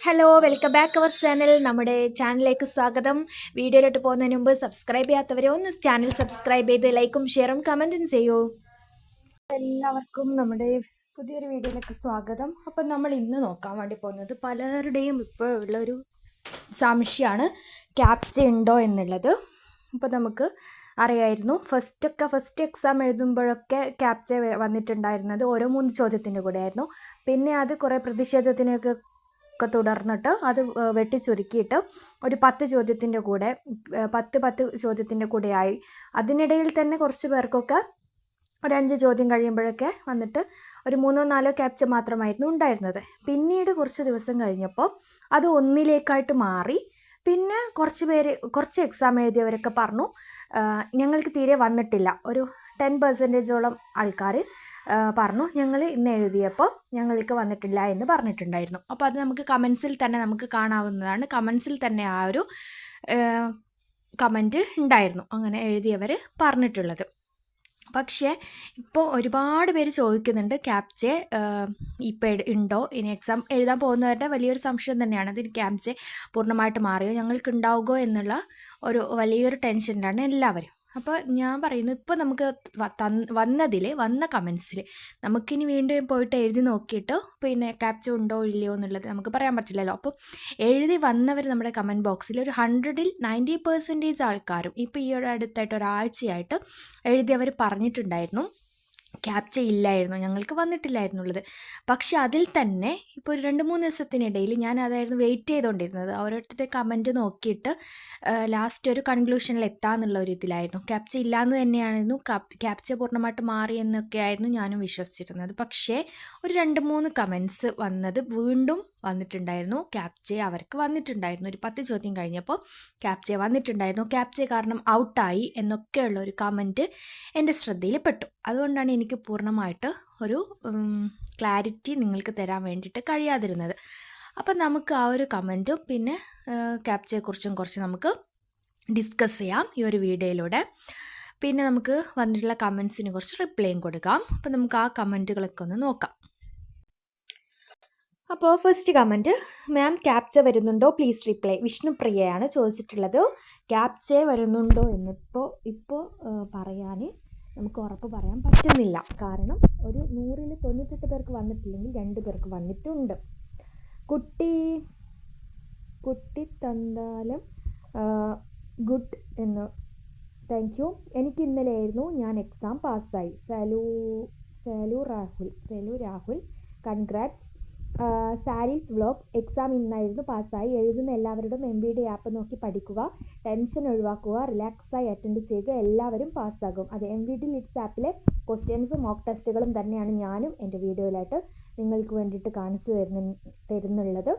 Hello, welcome back our channel. നമ്മുടെ ചാനലിലേക്ക് സ്വാഗതം. വീഡിയോയിലോട്ട് പോകുന്നതിന് മുമ്പ് സബ്സ്ക്രൈബ് ചെയ്യാത്തവരെ ഒന്ന് ചാനൽ സബ്സ്ക്രൈബ് ചെയ്ത് ലൈക്കും ഷെയറും കമൻറ്റും ചെയ്യൂ. എല്ലാവർക്കും നമ്മുടെ പുതിയൊരു വീഡിയോയിലേക്ക് സ്വാഗതം. അപ്പം നമ്മൾ ഇന്ന് നോക്കാൻ വേണ്ടി പോകുന്നത് പലരുടെയും ഇപ്പോൾ ഉള്ളൊരു സംശയമാണ് ക്യാപ്ച ഉണ്ടോ എന്നുള്ളത്. അപ്പോൾ നമുക്ക് അറിയായിരുന്നു ഫസ്റ്റ് എക്സാം എഴുതുമ്പോഴൊക്കെ ക്യാപ്ച വന്നിട്ടുണ്ടായിരുന്നത് ഓരോ 3 ചോദ്യത്തിൻ്റെ കൂടെ ആയിരുന്നു. പിന്നെ അത് കുറേ പ്രതിഷേധത്തിനൊക്കെ തുടർന്നിട്ട് അത് വെട്ടിച്ചുരുക്കിയിട്ട് ഒരു 10 ചോദ്യത്തിൻ്റെ കൂടെ 10 ചോദ്യത്തിൻ്റെ കൂടെ ആയി. അതിനിടയിൽ തന്നെ കുറച്ച് പേർക്കൊക്കെ ഒരു 5 ചോദ്യം കഴിയുമ്പോഴൊക്കെ വന്നിട്ട് ഒരു 3-4 ക്യാപ്ച മാത്രമായിരുന്നു ഉണ്ടായിരുന്നത്. പിന്നീട് കുറച്ച് ദിവസം കഴിഞ്ഞപ്പോൾ അത് 1ലേക്കായിട്ട് മാറി. പിന്നെ കുറച്ച് എക്സാം എഴുതിയവരൊക്കെ പറഞ്ഞു ഞങ്ങൾക്ക് തീരെ വന്നിട്ടില്ല. ഒരു 10% ആൾക്കാർ പറഞ്ഞു ഞങ്ങൾ ഇന്ന് എഴുതിയപ്പോൾ ഞങ്ങൾക്ക് വന്നിട്ടില്ല എന്ന് പറഞ്ഞിട്ടുണ്ടായിരുന്നു. അപ്പോൾ അത് നമുക്ക് കമൻസിൽ തന്നെ നമുക്ക് കാണാവുന്നതാണ്. കമൻസിൽ തന്നെ ആ ഒരു കമൻറ്റ് ഉണ്ടായിരുന്നു അങ്ങനെ എഴുതിയവർ പറഞ്ഞിട്ടുള്ളത്. പക്ഷേ ഇപ്പോൾ ഒരുപാട് പേര് ചോദിക്കുന്നുണ്ട് ക്യാപ്ച ഇപ്പോൾ ഉണ്ടോ, ഇനി എക്സാം എഴുതാൻ പോകുന്നവരുടെ വലിയൊരു സംശയം തന്നെയാണ് അതിന് ക്യാപ്ച പൂർണ്ണമായിട്ട് മാറിയോ, ഞങ്ങൾക്ക് ഉണ്ടാവുമോ എന്നുള്ള ഒരു വലിയൊരു ടെൻഷനിലാണ് എല്ലാവരും. അപ്പോൾ ഞാൻ പറയുന്നു ഇപ്പോൾ നമുക്ക് വന്ന കമൻസിൽ നമുക്കിനി വീണ്ടും പോയിട്ട് എഴുതി നോക്കിയിട്ട് പിന്നെ ക്യാപ്ച ഉണ്ടോ ഇല്ലയോ എന്നുള്ളത് നമുക്ക് പറയാൻ പറ്റില്ലല്ലോ. അപ്പോൾ എഴുതി വന്നവർ നമ്മുടെ കമൻറ്റ് ബോക്സിൽ ഒരു 100-ൽ 90% ആൾക്കാരും ഇപ്പോൾ ഈ ഒരു അടുത്തായിട്ട് ഒരാഴ്ചയായിട്ട് എഴുതിയവർ പറഞ്ഞിട്ടുണ്ടായിരുന്നു ക്യാപ്ച ഇല്ലായിരുന്നു, ഞങ്ങൾക്ക് വന്നിട്ടില്ലായിരുന്നുള്ളത്. പക്ഷെ അതിൽ തന്നെ ഇപ്പോൾ ഒരു 2-3 ദിവസത്തിനിടയിൽ ഞാൻ അതായിരുന്നു വെയിറ്റ് ചെയ്തുകൊണ്ടിരുന്നത്. ഓരോരുത്തരുടെ കമൻറ്റ് നോക്കിയിട്ട് ലാസ്റ്റ് ഒരു കൺക്ലൂഷനിൽ എത്താമെന്നുള്ള ഒരു ഇതിലായിരുന്നു. ക്യാപ്ച ഇല്ലയെന്ന് തന്നെയായിരുന്നു, ക്യാപ്ച പൂർണ്ണമായിട്ട് മാറി എന്നൊക്കെ ആയിരുന്നു ഞാനും വിശ്വസിച്ചിരുന്നത്. പക്ഷേ ഒരു 2-3 കമൻറ്റ്സ് വന്നത് വീണ്ടും വന്നിട്ടുണ്ടായിരുന്നു. ക്യാപ്ച അവർക്ക് വന്നിട്ടുണ്ടായിരുന്നു. ഒരു 10 ചോദ്യം കഴിഞ്ഞപ്പോൾ ക്യാപ്ച വന്നിട്ടുണ്ടായിരുന്നു. ക്യാപ്ച കാരണം ഔട്ടായി എന്നൊക്കെയുള്ള ഒരു കമൻറ്റ് എൻ്റെ ശ്രദ്ധയിൽപ്പെട്ടു. അതുകൊണ്ടാണ് എനിക്ക് പൂർണ്ണമായിട്ട് ഒരു ക്ലാരിറ്റി നിങ്ങൾക്ക് തരാൻ വേണ്ടിയിട്ട് കഴിയാതിരുന്നത്. അപ്പം നമുക്ക് ആ ഒരു കമൻറ്റും പിന്നെ ക്യാപ്ചയെക്കുറിച്ചും കുറച്ച് നമുക്ക് ഡിസ്കസ് ചെയ്യാം ഈ ഒരു വീഡിയോയിലൂടെ. പിന്നെ നമുക്ക് വന്നിട്ടുള്ള കമൻസിന് കുറച്ച് റിപ്ലൈയും കൊടുക്കാം. അപ്പം നമുക്ക് ആ കമൻറ്റുകളൊക്കെ ഒന്ന് നോക്കാം. അപ്പോൾ ഫസ്റ്റ് കമൻറ്റ്, മാം ക്യാപ്ച വരുന്നുണ്ടോ പ്ലീസ് റിപ്ലൈ. വിഷ്ണുപ്രിയയാണ് ചോദിച്ചിട്ടുള്ളത്. ക്യാപ്ച വരുന്നുണ്ടോ എന്നിപ്പോൾ പറയാൻ നമുക്ക് ഉറപ്പ് പറയാൻ പറ്റുന്നില്ല. കാരണം ഒരു 100-ൽ 98 പേർക്ക് വന്നിട്ടില്ലെങ്കിൽ 2 പേർക്ക് വന്നിട്ടുണ്ട്. കുട്ടി തന്താലം ഗുഡ് എന്ന് താങ്ക് യു. എനിക്ക് ഇന്നലെയായിരുന്നു ഞാൻ എക്സാം പാസ്സായി. Salu Rahul congrats. Sarees vlogs exam ഇന്നായിരുന്നു, പാസ്സായി. എഴുതുന്ന എല്ലാവരോടും MBD ആപ്പ് നോക്കി പഠിക്കുക, ടെൻഷൻ ഒഴിവാക്കുക, റിലാക്സായി അറ്റൻഡ് ചെയ്യുക, എല്ലാവരും പാസ്സാകും. അത് MBD ലിറ്റ്സ് ആപ്പിലെ ക്വസ്റ്റ്യൻസും മോക്ക് ടെസ്റ്റുകളും തന്നെയാണ് ഞാനും എൻ്റെ വീഡിയോയിലായിട്ട് നിങ്ങൾക്ക് വേണ്ടിയിട്ട് കാണിച്ചു തരുന്നുള്ളത്.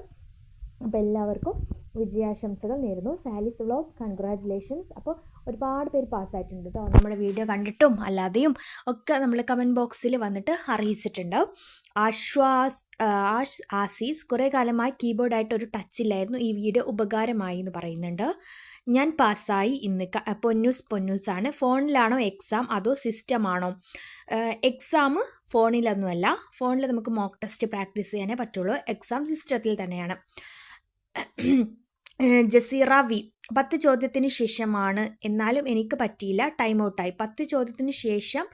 അപ്പോൾ എല്ലാവർക്കും വിജയാശംസകൾ നേരുന്നു. Salis vlog congratulations. അപ്പോൾ ഒരുപാട് പേര് പാസ്സായിട്ടുണ്ട് കേട്ടോ. നമ്മുടെ വീഡിയോ കണ്ടിട്ടും അല്ലാതെയും ഒക്കെ നമ്മൾ കമൻറ്റ് ബോക്സിൽ വന്നിട്ട് അറിയിച്ചിട്ടുണ്ട്. ആസീസ് കുറേ കാലമായി കീബോർഡായിട്ട് ഒരു ടച്ച് ഇല്ലായിരുന്നു, ഈ വീഡിയോ ഉപകാരമായി എന്ന് പറയുന്നുണ്ട്. ഞാൻ പാസ്സായി ഇന്ന്. പൊന്നൂസാണ്. ഫോണിലാണോ എക്സാം അതോ സിസ്റ്റമാണോ? എക്സാം ഫോണിലൊന്നുമല്ല, ഫോണിൽ നമുക്ക് മോക്ക് ടെസ്റ്റ് പ്രാക്ടീസ് ചെയ്യാനേ പറ്റുള്ളൂ. എക്സാം സിസ്റ്റത്തിൽ തന്നെയാണ്. ജസീറ വി 10 ചോദ്യത്തിന് ശേഷമാണ്, എന്നാലും എനിക്ക് പറ്റിയില്ല, ടൈം ഔട്ടായി. 10 ചോദ്യത്തിന് ശേഷം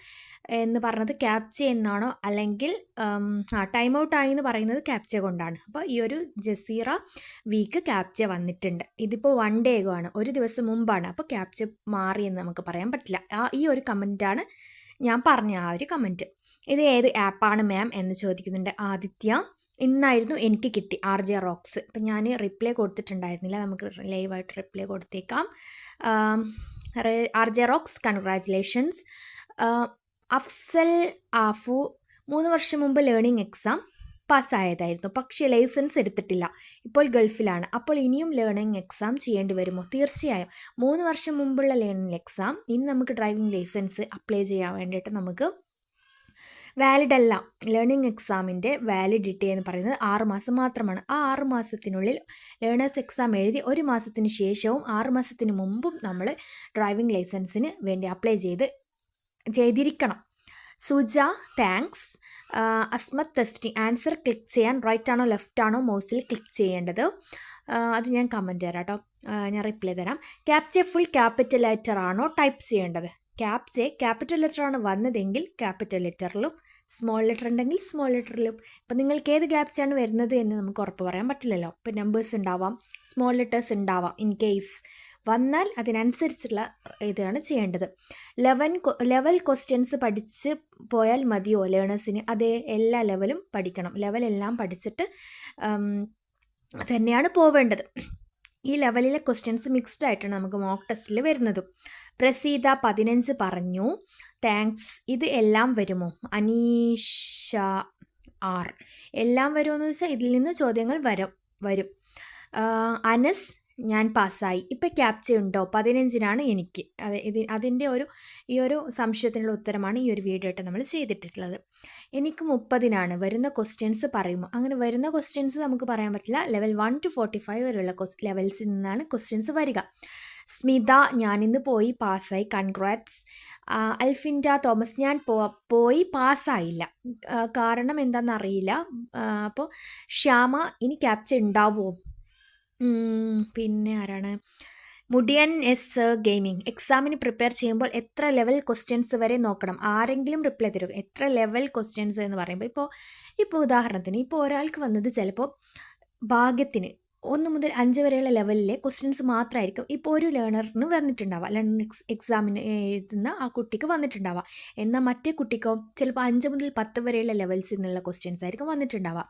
എന്ന് പറഞ്ഞത് ക്യാപ്ച എന്നാണോ, അല്ലെങ്കിൽ ടൈം ഔട്ടായി എന്ന് പറയുന്നത് ക്യാപ്ച കൊണ്ടാണ്. അപ്പോൾ ഈ ഒരു ജസീറ വീക്ക് ക്യാപ്ച വന്നിട്ടുണ്ട്. ഇതിപ്പോൾ 1 ഡേ ആണ്, ഒരു ദിവസം മുമ്പാണ്. അപ്പോൾ ക്യാപ്ച മാറിയെന്ന് നമുക്ക് പറയാൻ പറ്റില്ല. ഈ ഒരു കമൻറ്റാണ് ഞാൻ പറഞ്ഞ ആ ഒരു കമൻറ്റ്. ഇത് ഏത് ആപ്പാണ് മാം എന്ന് ചോദിക്കുന്നുണ്ട് ആദിത്യ. ഇന്നായിരുന്നു എനിക്ക് കിട്ടി RJ റോക്സ്. അപ്പം ഞാൻ റിപ്ലൈ കൊടുത്തിട്ടുണ്ടായിരുന്നില്ല, നമുക്ക് ലൈവായിട്ട് റിപ്ലൈ കൊടുത്തേക്കാം. RJ rocks congratulations. Afsal Afu 3 വർഷം മുമ്പ് ലേണിംഗ് എക്സാം പാസ്സായതായിരുന്നു, പക്ഷേ ലൈസൻസ് എടുത്തിട്ടില്ല, ഇപ്പോൾ ഗൾഫിലാണ്. അപ്പോൾ ഇനിയും ലേണിംഗ് എക്സാം ചെയ്യേണ്ടി വരുമോ? തീർച്ചയായും 3 വർഷം മുമ്പുള്ള ലേണിംഗ് എക്സാം ഇനി നമുക്ക് ഡ്രൈവിംഗ് ലൈസൻസ് അപ്ലൈ ചെയ്യാൻ വേണ്ടിയിട്ട് നമുക്ക് വാലിഡ് അല്ല. ലേണിംഗ് എക്സാമിൻ്റെ വാലിഡിറ്റി എന്ന് പറയുന്നത് 6 മാസം മാത്രമാണ്. ആ 6 മാസത്തിനുള്ളിൽ ലേണേഴ്സ് എക്സാം എഴുതി 1 മാസത്തിന് ശേഷവും 6 മാസത്തിന് മുമ്പും നമ്മൾ ഡ്രൈവിംഗ് ലൈസൻസിന് വേണ്ടി അപ്ലൈ ചെയ്തിരിക്കണം. Suja thanks. Asmath Tasni answer click ചെയ്യാൻ റൈറ്റ് ആണോ ലെഫ്റ്റ് ആണോ മൗസിൽ ക്ലിക്ക് ചെയ്യേണ്ടത്? അത് ഞാൻ കമൻറ്റ് തരാം കേട്ടോ, ഞാൻ റിപ്ലൈ തരാം. ക്യാപ്ചെ ഫുൾ ക്യാപിറ്റൽ ലെറ്റർ ആണോ ടൈപ്പ് ചെയ്യേണ്ടത്? ക്യാപ്ചെ ക്യാപിറ്റൽ ലെറ്റർ ആണ് വന്നതെങ്കിൽ ക്യാപിറ്റൽ ലെറ്ററിലും, സ്മോൾ ലെറ്റർ ഉണ്ടെങ്കിൽ സ്മോൾ ലെറ്ററിലും. ഇപ്പം നിങ്ങൾക്ക് ഏത് ക്യാപ്ചയാണ് വരുന്നത് എന്ന് നമുക്ക് ഉറപ്പ് പറയാൻ പറ്റില്ലല്ലോ. ഇപ്പം നമ്പേഴ്സ് ഉണ്ടാവാം, സ്മോൾ ലെറ്റേഴ്സ് ഉണ്ടാവാം. ഇൻ കേസ് വന്നാൽ അതിനനുസരിച്ചുള്ള ഇതാണ് ചെയ്യേണ്ടത്. ലെവൽ ക്വസ്റ്റ്യൻസ് പഠിച്ച് പോയാൽ മതിയോ ലേണേഴ്സിന്? അതേ, എല്ലാ ലെവലും പഠിക്കണം. ലെവലെല്ലാം പഠിച്ചിട്ട് തന്നെയാണ് പോവേണ്ടത്. ഈ ലെവലിലെ ക്വസ്റ്റ്യൻസ് മിക്സ്ഡ് ആയിട്ടാണ് നമുക്ക് മോക്ക് ടെസ്റ്റിൽ വരുന്നതും. പ്രസീത 15 പറഞ്ഞു, താങ്ക്സ്. ഇത് എല്ലാം വരുമോ? അനീഷ ആർ, എല്ലാം വരുമെന്ന് വെച്ചാൽ ഇതിൽ നിന്ന് ചോദ്യങ്ങൾ വരും. അനസ്, ഞാൻ പാസ്സായി. ഇപ്പം ക്യാപ്ച ഉണ്ടോ? 15 എനിക്ക്. അതിൻ്റെ ഈ ഒരു സംശയത്തിനുള്ള ഉത്തരമാണ് ഈ ഒരു വീഡിയോ ആയിട്ട് നമ്മൾ ചെയ്തിട്ടുള്ളത്. എനിക്ക് 30 വരുന്ന ക്വസ്റ്റ്യൻസ് പറയുമോ? അങ്ങനെ വരുന്ന ക്വസ്റ്റ്യൻസ് നമുക്ക് പറയാൻ പറ്റില്ല. ലെവൽ 1 to 45 വരെയുള്ള ലെവൽസിൽ നിന്നാണ് ക്വസ്റ്റ്യൻസ് വരിക. സ്മിത, ഞാനിന്ന് പോയി പാസ്സായി, കൺഗ്രാറ്റ്സ്. അൽഫിൻഡ തോമസ്, ഞാൻ പോയി പാസ്സായില്ല, കാരണം എന്താണെന്നറിയില്ല. അപ്പോൾ ശ്യാമ, ഇനി ക്യാപ്ച ഉണ്ടാവുമോ? പിന്നെ ആരാണ്? മുടിയൻ എസ് ഗെയിമിംഗ്, എക്സാമിന് പ്രിപ്പയർ ചെയ്യുമ്പോൾ എത്ര ലെവൽ ക്വസ്റ്റ്യൻസ് വരെ നോക്കണം? ആരെങ്കിലും റിപ്ലൈ തരും. എത്ര ലെവൽ ക്വസ്റ്റ്യൻസ് എന്ന് പറയുമ്പോൾ ഇപ്പോൾ ഉദാഹരണത്തിന് ഇപ്പോൾ ഒരാൾക്ക് വന്നത് ചിലപ്പോൾ ഭാഗ്യത്തിന് 1 മുതൽ 5 വരെയുള്ള ലെവലിലെ ക്വസ്റ്റ്യൻസ് മാത്രമായിരിക്കും ഇപ്പോൾ ഒരു ലേണറിന് വന്നിട്ടുണ്ടാവുക, ലേണിംഗ് എക്സാമിന് എഴുതുന്ന ആ കുട്ടിക്ക് വന്നിട്ടുണ്ടാവുക. എന്നാൽ മറ്റേ കുട്ടിക്കോ ചിലപ്പോൾ 5 മുതൽ 10 വരെയുള്ള ലെവൽസിൽ നിന്നുള്ള ക്വസ്റ്റ്യൻസ് ആയിരിക്കും വന്നിട്ടുണ്ടാവുക.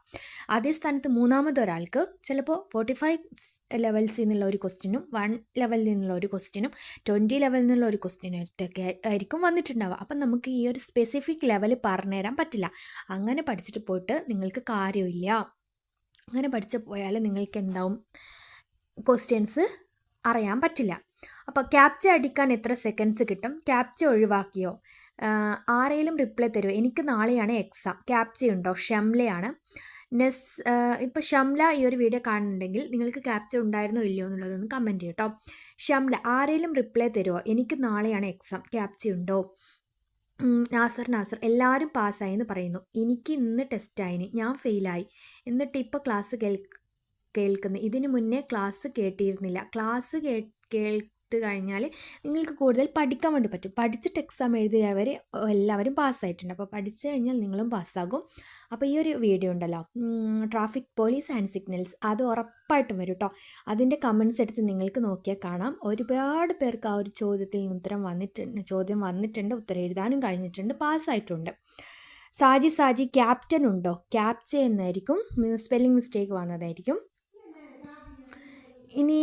അതേ സ്ഥാനത്ത് മൂന്നാമതൊരാൾക്ക് ചിലപ്പോൾ 45 ലെവൽസിൽ നിന്നുള്ള ഒരു ക്വസ്റ്റ്യനും 1 ലെവലിൽ നിന്നുള്ള ഒരു ക്വസ്റ്റ്യനും 20 ലെവലിൽ നിന്നുള്ള ഒരു ക്വസ്റ്റ്യനൊക്കെ ആയിരിക്കും വന്നിട്ടുണ്ടാവുക. അപ്പം നമുക്ക് ഈ ഒരു സ്പെസിഫിക് ലെവൽ പറഞ്ഞുതരാൻ പറ്റില്ല. അങ്ങനെ പഠിച്ചിട്ട് പോയിട്ട് നിങ്ങൾക്ക് കാര്യമില്ല. അങ്ങനെ പഠിച്ചു പോയാൽ നിങ്ങൾക്ക് എന്താവും, ക്വസ്റ്റ്യൻസ് അറിയാൻ പറ്റില്ല. അപ്പോൾ ക്യാപ്ച അടിക്കാൻ എത്ര സെക്കൻഡ്സ് കിട്ടും? ക്യാപ്ച ഒഴിവാക്കിയോ? ആരെങ്കിലും റിപ്ലൈ തരുമോ? എനിക്ക് നാളെയാണ് എക്സാം. ക്യാപ്ച ഉണ്ടോ? ഷംലയാണ്. ഇപ്പോൾ ഷംല ഈ ഒരു വീഡിയോ കാണുന്നുണ്ടെങ്കിൽ നിങ്ങൾക്ക് ക്യാപ്ച ഉണ്ടായിരുന്നോ ഇല്ലയോ എന്നുള്ളതൊന്ന് കമൻറ്റ് ചെയ്യും കേട്ടോ. ഷംല, ആരെങ്കിലും റിപ്ലൈ തരുമോ? എനിക്ക് നാളെയാണ് എക്സാം, ക്യാപ്ച ഉണ്ടോ? നാസർ, എല്ലാവരും പാസ്സായി എന്ന് പറയുന്നു. എനിക്ക് ഇന്ന് ടെസ്റ്റായിന്, ഞാൻ ഫെയിലായി. എന്നിട്ട് ഇപ്പോൾ ക്ലാസ് കേൾക്കുന്നു. ഇതിന് മുന്നേ ക്ലാസ് കേട്ടിരുന്നില്ല. ക്ലാസ് കേട്ട് കഴിഞ്ഞാൽ നിങ്ങൾക്ക് കൂടുതൽ പഠിക്കാൻ വേണ്ടി പറ്റും. പഠിച്ചിട്ട് എക്സാം എഴുതിയവർ എല്ലാവരും പാസ്സായിട്ടുണ്ട്. അപ്പോൾ പഠിച്ചു കഴിഞ്ഞാൽ നിങ്ങളും പാസ്സാകും. അപ്പോൾ ഈ ഒരു വീഡിയോ ഉണ്ടല്ലോ, ട്രാഫിക് പോലീസ് ആൻഡ് സിഗ്നൽസ്, അത് ഉറപ്പായിട്ടും വരും കേട്ടോ. അതിൻ്റെ കമൻറ്റ്സ് എടുത്ത് നിങ്ങൾക്ക് നോക്കിയാൽ കാണാം. ഒരുപാട് പേർക്ക് ആ ഒരു ചോദ്യം വന്നിട്ടുണ്ട്, ഉത്തരം എഴുതാനും കഴിഞ്ഞിട്ടുണ്ട്, പാസ്സായിട്ടുണ്ട്. സാജി, ക്യാപ്റ്റൻ ഉണ്ടോ? ക്യാപ്ച എന്നായിരിക്കും, സ്പെല്ലിംഗ് മിസ്റ്റേക്ക് വന്നതായിരിക്കും. ഇനി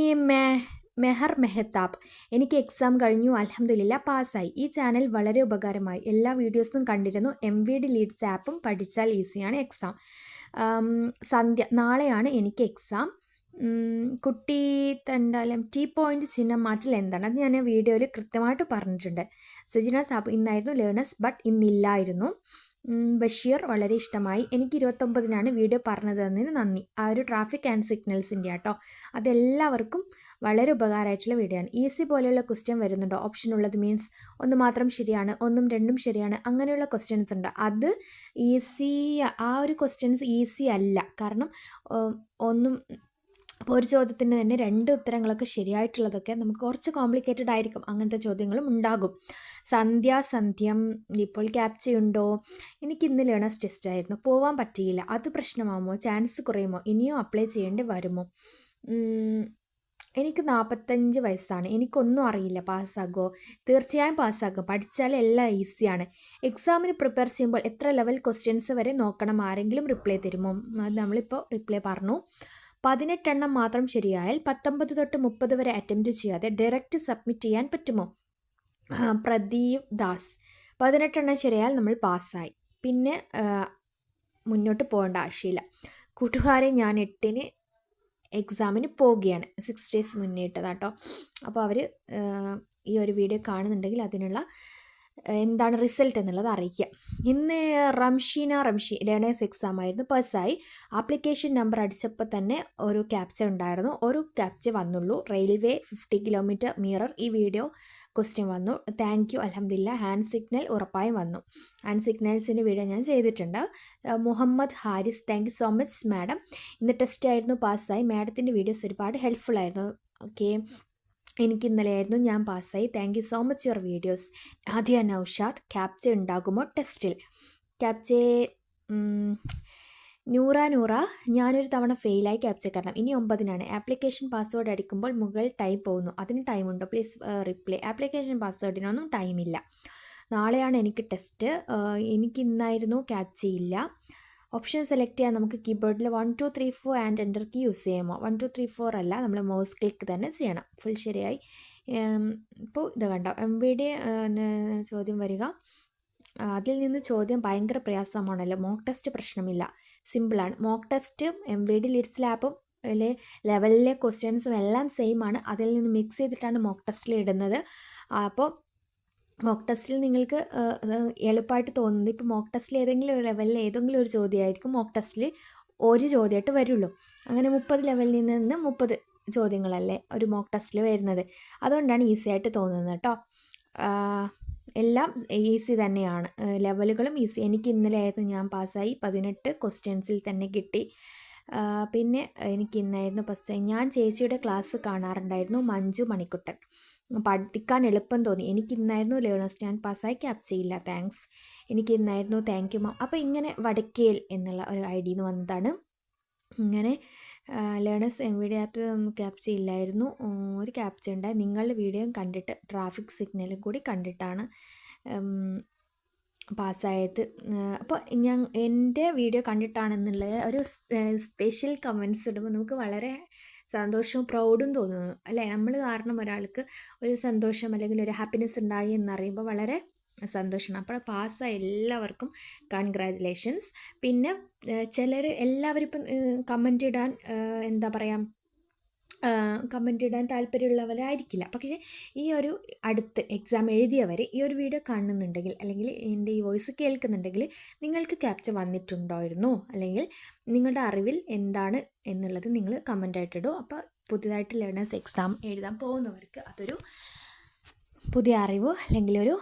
മെഹർ മെഹത്താബ്, എനിക്ക് എക്സാം കഴിഞ്ഞു, അൽഹംദുലില്ലാ പാസ്സായി. ഈ ചാനൽ വളരെ ഉപകാരമായി. എല്ലാ വീഡിയോസും കണ്ടിരുന്നു. MVD ലീഡ്സ് ആപ്പും പഠിച്ചാൽ ഈസിയാണ് എക്സാം. സന്ധ്യ, നാളെയാണ് എനിക്ക് എക്സാം. കുട്ടി തണ്ടാലം, T പോയിൻ്റ് ചിഹ്നം മാറ്റൽ എന്താണ്? അത് ഞാൻ വീഡിയോയിൽ കൃത്യമായിട്ട് പറഞ്ഞിട്ടുണ്ട്. സജിന സാബ്, ഇന്നായിരുന്നു ലേണേഴ്സ് ബട്ട് ഇന്നില്ലായിരുന്നു. ബഷീർ, വളരെ ഇഷ്ടമായി. എനിക്ക് 29 വീഡിയോ പറഞ്ഞു തന്നതിന് നന്ദി. ആ ഒരു ട്രാഫിക് ആൻഡ് സിഗ്നൽസിൻ്റെ കേട്ടോ, അതെല്ലാവർക്കും വളരെ ഉപകാരമായിട്ടുള്ള വീഡിയോ ആണ്. ഈസി പോലെയുള്ള ക്വസ്റ്റ്യൻ വരുന്നുണ്ടോ? ഓപ്ഷൻ ഉള്ളത് മീൻസ് 1 മാത്രം ശരിയാണ്, 1ഉം 2ഉം ശരിയാണ്, അങ്ങനെയുള്ള ക്വസ്റ്റ്യൻസ് ഉണ്ട്. അത് ഈസി, ആ ഒരു ക്വസ്റ്റ്യൻസ് ഈസി അല്ല. കാരണം ഒന്നും അപ്പോൾ ഒരു ചോദ്യത്തിന് തന്നെ 2 ഉത്തരങ്ങളൊക്കെ ശരിയായിട്ടുള്ളതൊക്കെ നമുക്ക് കുറച്ച് കോംപ്ലിക്കേറ്റഡ് ആയിരിക്കും. അങ്ങനത്തെ ചോദ്യങ്ങളും ഉണ്ടാകും. സന്ധ്യം, ഇപ്പോൾ ക്യാപ്ചയുണ്ടോ? എനിക്ക് ഇന്ന് ലേണേഴ്സ് ടെസ്റ്റ് ആയിരുന്നു, പോവാൻ പറ്റിയില്ല. അത് പ്രശ്നമാകുമോ? ചാൻസ് കുറയുമോ? ഇനിയും അപ്ലൈ ചെയ്യേണ്ടി വരുമോ? എനിക്ക് 45 വയസ്സാണ്. എനിക്കൊന്നും അറിയില്ല. പാസ്സാകുമോ? തീർച്ചയായും പാസ്സാകും. പഠിച്ചാൽ എല്ലാം ഈസിയാണ്. എക്സാമിന് പ്രിപ്പയർ ചെയ്യുമ്പോൾ എത്ര ലെവൽ ക്വസ്റ്റ്യൻസ് വരെ നോക്കണം? ആരെങ്കിലും റിപ്ലൈ തരുമോ? അത് നമ്മളിപ്പോൾ റിപ്ലൈ പറഞ്ഞു. 18 മാത്രം ശരിയായാൽ 19 തൊട്ട് 30 വരെ അറ്റംപ്റ്റ് ചെയ്യാതെ ഡയറക്റ്റ് സബ്മിറ്റ് ചെയ്യാൻ പറ്റുമോ? പ്രദീപ് ദാസ്, 18 ശരിയായാൽ നമ്മൾ പാസ്സായി, പിന്നെ മുന്നോട്ട് പോകേണ്ട ആവശ്യമില്ല. കൂട്ടുകാരെ, ഞാൻ 8 എക്സാമിന് പോവുകയാണ്. 6 days മുന്നേ ഇട്ടതാട്ടോ. അപ്പോൾ അവർ ഈ ഒരു വീഡിയോ കാണുന്നുണ്ടെങ്കിൽ അതിനുള്ള എന്താണ് റിസൾട്ട് എന്നുള്ളത് അറിയിക്കുക. ഇന്ന് റംഷി ലേണേഴ്സ് എക്സാം ആയിരുന്നു, പാസ്സായി. ആപ്ലിക്കേഷൻ നമ്പർ അടിച്ചപ്പോൾ തന്നെ ഒരു ക്യാപ്ച ഉണ്ടായിരുന്നു, ഒരു ക്യാപ്ച വന്നുള്ളൂ. റെയിൽവേ 50 കിലോമീറ്റർ മിറർ ഈ വീഡിയോ ക്വസ്റ്റ്യൻ വന്നു. താങ്ക് യു, അൽഹംദുലില്ലാ. ഹാൻഡ് സിഗ്നൽ ഉറപ്പായും വന്നു. ഹാൻഡ് സിഗ്നൽസിൻ്റെ വീഡിയോ ഞാൻ ചെയ്തിട്ടുണ്ട്. Muhammad Haris, thank you so much madam. ഇന്ന് ടെസ്റ്റ് ആയിരുന്നു, പാസ്സായി. മാഡത്തിൻ്റെ വീഡിയോസ് ഒരുപാട് ഹെൽപ്ഫുൾ ആയിരുന്നു. ഓക്കെ, എനിക്ക് ഇന്നലെയായിരുന്നു, ഞാൻ പാസ്സായി. Thank you so much your videos. ആദ്യ നൗഷാദ്, ക്യാപ്ച ഉണ്ടാകുമോ ടെസ്റ്റിൽ? ക്യാപ്ച നൂറ ഞാനൊരു തവണ ഫെയിലായി ക്യാപ്ച കാരണം. ഇനി 9-നാണ്. ആപ്ലിക്കേഷൻ പാസ്വേഡ് അടിക്കുമ്പോൾ മുകൾ ടൈം പോകുന്നു, അതിന് ടൈമുണ്ടോ? Please reply. ആപ്ലിക്കേഷൻ പാസ്വേഡിനൊന്നും ടൈമില്ല. നാളെയാണ് എനിക്ക് ടെസ്റ്റ്. എനിക്ക് ഇന്നായിരുന്നു ക്യാപ്ച ഇല്ല. ഓപ്ഷൻ സെലക്ട് ചെയ്യാൻ നമുക്ക് കീബോർഡിൽ 1 2 3 4 ആൻഡ് എൻ്റർ കീ യൂസ് ചെയ്യുമോ? 1 2 3 4 അല്ല, നമ്മൾ മൗസ് ക്ലിക്ക് തന്നെ ചെയ്യണം. ഫുൾ ശരിയായി. ഇപ്പോൾ ഇത് കണ്ടോ, MVD ചോദ്യം വരിക. അതിൽ നിന്ന് ചോദ്യം ഭയങ്കര പ്രയാസമാണല്ലോ. മോക്ക് ടെസ്റ്റ് പ്രശ്നമില്ല, സിമ്പിളാണ്. മോക്ക് ടെസ്റ്റും MVD ലിറ്റ്സ് ലാബും ലെവലിലെ ക്വസ്റ്റ്യൻസും എല്ലാം സെയിം ആണ്. അതിൽ നിന്ന് മിക്സ് ചെയ്തിട്ടാണ് മോക്ക് ടെസ്റ്റിൽ ഇടുന്നത്. അപ്പോൾ മോക്ക് ടെസ്റ്റിൽ നിങ്ങൾക്ക് എളുപ്പമായിട്ട് തോന്നുന്നത്, ഇപ്പോൾ മോക്ക് ടെസ്റ്റിൽ ഏതെങ്കിലും ഒരു ലെവലിൽ ഏതെങ്കിലും ഒരു ചോദ്യമായിരിക്കും മോക്ക് ടെസ്റ്റിൽ ഒരു ചോദ്യമായിട്ട് വരുള്ളൂ. അങ്ങനെ 30 ലെവലിൽ നിന്ന് 30 ചോദ്യങ്ങളല്ലേ ഒരു മോക്ക് ടെസ്റ്റിൽ വരുന്നത്. അതുകൊണ്ടാണ് ഈസി ആയിട്ട് തോന്നുന്നത് കേട്ടോ. എല്ലാം ഈസി തന്നെയാണ്, ലെവലുകളും ഈസി. എനിക്ക് ഇന്നലെ ആയിരുന്നു, ഞാൻ പാസ്സായി. 18 ക്വസ്റ്റ്യൻസിൽ തന്നെ കിട്ടി. പിന്നെ എനിക്ക് ഇന്നായിരുന്നു ഫസ്റ്റ്. ഞാൻ ചേച്ചിയുടെ ക്ലാസ് കാണാറുണ്ടായിരുന്നു, മഞ്ജു മണിക്കുട്ടൻ. പഠിക്കാൻ എളുപ്പം തോന്നി. എനിക്ക് ഇന്നായിരുന്നു ലേണേഴ്സ്, ഞാൻ പാസ്സായി. ക്യാപ്ചയില്ല, താങ്ക്സ്. എനിക്ക് ഇന്നായിരുന്നു, താങ്ക് യു മാം. അപ്പോൾ ഇങ്ങനെ വടക്കേൽ എന്നുള്ള ഒരു ID നിന്ന് വന്നതാണ്. ഇങ്ങനെ ലേണേഴ്സ് MVD ആപ്പ് ക്യാപ്ച ഇല്ലായിരുന്നു, ഒരു ക്യാപ്ച ഉണ്ടായി. നിങ്ങളുടെ വീഡിയോയും കണ്ടിട്ട് ട്രാഫിക് സിഗ്നലും കൂടി കണ്ടിട്ടാണ് പാസ്സായത്. അപ്പോൾ എൻ്റെ വീഡിയോ കണ്ടിട്ടാണെന്നുള്ള ഒരു സ്പെഷ്യൽ കമൻസ് ഇടുമ്പോൾ നമുക്ക് വളരെ സന്തോഷവും പ്രൗഡും തോന്നുന്നു അല്ലേ? നമ്മൾ കാരണം ഒരാൾക്ക് ഒരു സന്തോഷം അല്ലെങ്കിൽ ഒരു ഹാപ്പിനെസ് ഉണ്ടായി എന്നറിയുമ്പോൾ വളരെ സന്തോഷമാണ്. അപ്പോൾ പാസ്സായ എല്ലാവർക്കും കൺഗ്രാജുലേഷൻസ്. പിന്നെ ചിലർ എല്ലാവരും ഇപ്പം കമൻ്റ് ഇടാൻ എന്താ പറയുക, കമൻ്റ് ഇടാൻ താല്പര്യമുള്ളവരായിരിക്കില്ല. പക്ഷേ ഈ ഒരു അടുത്ത് എക്സാം എഴുതിയവർ ഈ ഒരു വീഡിയോ കാണുന്നുണ്ടെങ്കിൽ അല്ലെങ്കിൽ എൻ്റെ ഈ വോയിസ് കേൾക്കുന്നുണ്ടെങ്കിൽ നിങ്ങൾക്ക് ക്യാപ്ച വന്നിട്ടുണ്ടായിരുന്നു അല്ലെങ്കിൽ നിങ്ങളുടെ അറിവിൽ എന്താണ് എന്നുള്ളത് നിങ്ങൾ കമൻ്റായിട്ടിടും. അപ്പോൾ പുതിയതായിട്ട് ലേണേഴ്സ് എക്സാം എഴുതാൻ പോകുന്നവർക്ക് അതൊരു പുതിയ അറിവ് അല്ലെങ്കിൽ ഒരു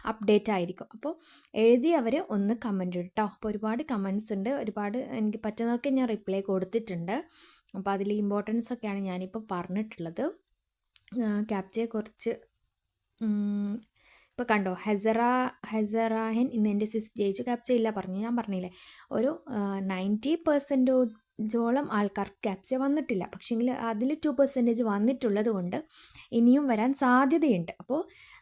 അപ്ഡേറ്റ് ആയിരിക്കും. അപ്പോൾ എഴുതിയവർ ഒന്ന് കമൻ്റ് ഇട്ടോ. അപ്പോൾ ഒരുപാട് കമൻസ് ഉണ്ട്, ഒരുപാട് എനിക്ക് പറ്റുന്നതൊക്കെ ഞാൻ റിപ്ലൈ കൊടുത്തിട്ടുണ്ട്. അപ്പോൾ അതിൽ ഇമ്പോർട്ടൻസ് ഒക്കെയാണ് ഞാനിപ്പോൾ പറഞ്ഞിട്ടുള്ളത്. ക്യാപ്ചയെക്കുറിച്ച് ഇപ്പോൾ കണ്ടോ, ഹെസറാഹൻ ഇന്ന് എൻ്റെ സിസ് ജയിച്ചു. ക്യാപ്ച ഇല്ല പറഞ്ഞു, ഞാൻ പറഞ്ഞില്ലേ. ഒരു 90% ആൾക്കാർക്ക് ക്യാപ്ച വന്നിട്ടില്ല. പക്ഷേങ്കിൽ അതിൽ 2% വന്നിട്ടുള്ളത് കൊണ്ട് ഇനിയും വരാൻ സാധ്യതയുണ്ട്. അപ്പോൾ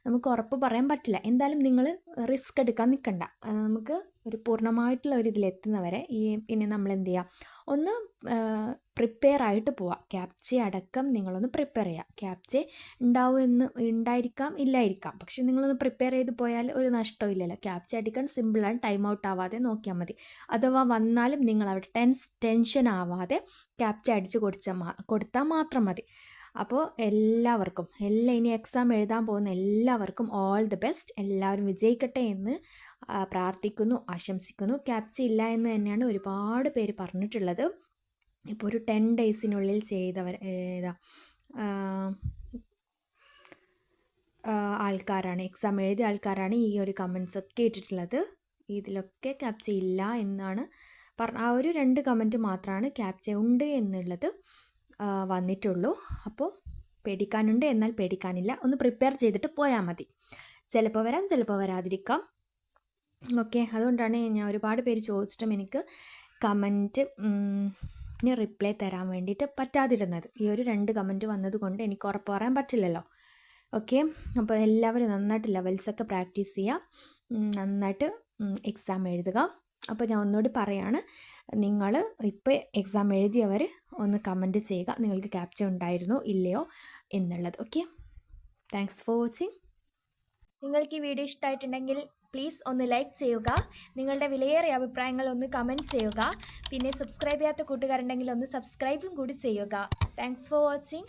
നമുക്ക് ഉറപ്പ് പറയാൻ പറ്റില്ല. എന്തായാലും നിങ്ങൾ റിസ്ക് എടുക്കാൻ നിൽക്കണ്ട. നമുക്ക് ഒരു പൂർണ്ണമായിട്ടുള്ള ഒരു ഇതിലെത്തുന്നവരെ പിന്നെ നമ്മൾ എന്ത് ചെയ്യുക, ഒന്ന് പ്രിപ്പയർ ആയിട്ട് പോവാം. ക്യാപ്ച അടക്കം നിങ്ങളൊന്ന് പ്രിപ്പയർ ചെയ്യുക. ക്യാപ്ച ഉണ്ടായിരിക്കാം, ഇല്ലായിരിക്കാം. പക്ഷെ നിങ്ങളൊന്ന് പ്രിപ്പയർ ചെയ്ത് പോയാൽ ഒരു നഷ്ടവും ഇല്ലല്ലോ. ക്യാപ്ച അടിക്കാൻ സിമ്പിളാണ്, ടൈം ഔട്ട് ആവാതെ നോക്കിയാൽ മതി. അഥവാ വന്നാലും നിങ്ങൾ അവിടെ ടെൻഷൻ ആവാതെ ക്യാപ്ച അടിച്ച് കൊടുത്താൽ മാത്രം മതി. അപ്പോൾ എല്ലാവർക്കും ഇനി എക്സാം എഴുതാൻ പോകുന്ന എല്ലാവർക്കും ഓൾ ദി ബെസ്റ്റ്. എല്ലാവരും വിജയിക്കട്ടെ എന്ന് പ്രാർത്ഥിക്കുന്നു, ആശംസിക്കുന്നു. ക്യാപ്ച ഇല്ല എന്ന് തന്നെയാണ് ഒരുപാട് പേര് പറഞ്ഞിട്ടുള്ളത്. ഇപ്പോൾ ഒരു 10 ഡേയ്സിനുള്ളിൽ ചെയ്തവർ ആൾക്കാരാണ്, എക്സാം എഴുതിയ ആൾക്കാരാണ് ഈ ഒരു കമൻസ് ഒക്കെ ഇട്ടിട്ടുള്ളത്. ഇതിലൊക്കെ ക്യാപ്ച ഇല്ല എന്നാണ് ആ ഒരു 2 കമൻറ്റ് മാത്രമാണ് ക്യാപ്ച ഉണ്ട് എന്നുള്ളത് വന്നിട്ടുള്ളൂ. അപ്പോൾ പേടിക്കാനുണ്ട്, എന്നാൽ പേടിക്കാനില്ല. ഒന്ന് പ്രിപ്പയർ ചെയ്തിട്ട് പോയാൽ മതി. ചിലപ്പോൾ വരാം, ചിലപ്പോൾ വരാതിരിക്കാം. ഓക്കെ, അതുകൊണ്ടാണ് ഞാൻ ഒരുപാട് പേര് ചോദിച്ചിട്ടും എനിക്ക് കമൻറ്റ് റിപ്ലൈ തരാൻ വേണ്ടിയിട്ട് പറ്റാതിരുന്നത്. ഈ ഒരു 2 കമൻറ്റ് വന്നതുകൊണ്ട് എനിക്ക് ഉറപ്പ് പറയാൻ പറ്റില്ലല്ലോ. ഓക്കെ, അപ്പോൾ എല്ലാവരും നന്നായിട്ട് ലെവൽസൊക്കെ പ്രാക്ടീസ് ചെയ്യുക, നന്നായിട്ട് എക്സാം എഴുതുക. അപ്പോൾ ഞാൻ ഒന്നുകൂടി പറയാണ്, നിങ്ങൾ ഇപ്പോൾ എക്സാം എഴുതിയവർ ഒന്ന് കമൻറ്റ് ചെയ്യുക, നിങ്ങൾക്ക് ക്യാപ്ച ഉണ്ടായിരുന്നോ ഇല്ലയോ എന്നുള്ളത്. Okay, thanks for watching. നിങ്ങൾക്ക് ഈ വീഡിയോ ഇഷ്ടമായിട്ടുണ്ടെങ്കിൽ പ്ലീസ് ഒന്ന് ലൈക്ക് ചെയ്യുക, നിങ്ങളുടെ വിലയേറിയ അഭിപ്രായങ്ങൾ ഒന്ന് കമൻറ്റ് ചെയ്യുക. പിന്നെ സബ്സ്ക്രൈബ് ചെയ്യാത്ത കൂട്ടുകാരുണ്ടെങ്കിൽ ഒന്ന് സബ്സ്ക്രൈബും കൂടി ചെയ്യുക. Thanks for watching.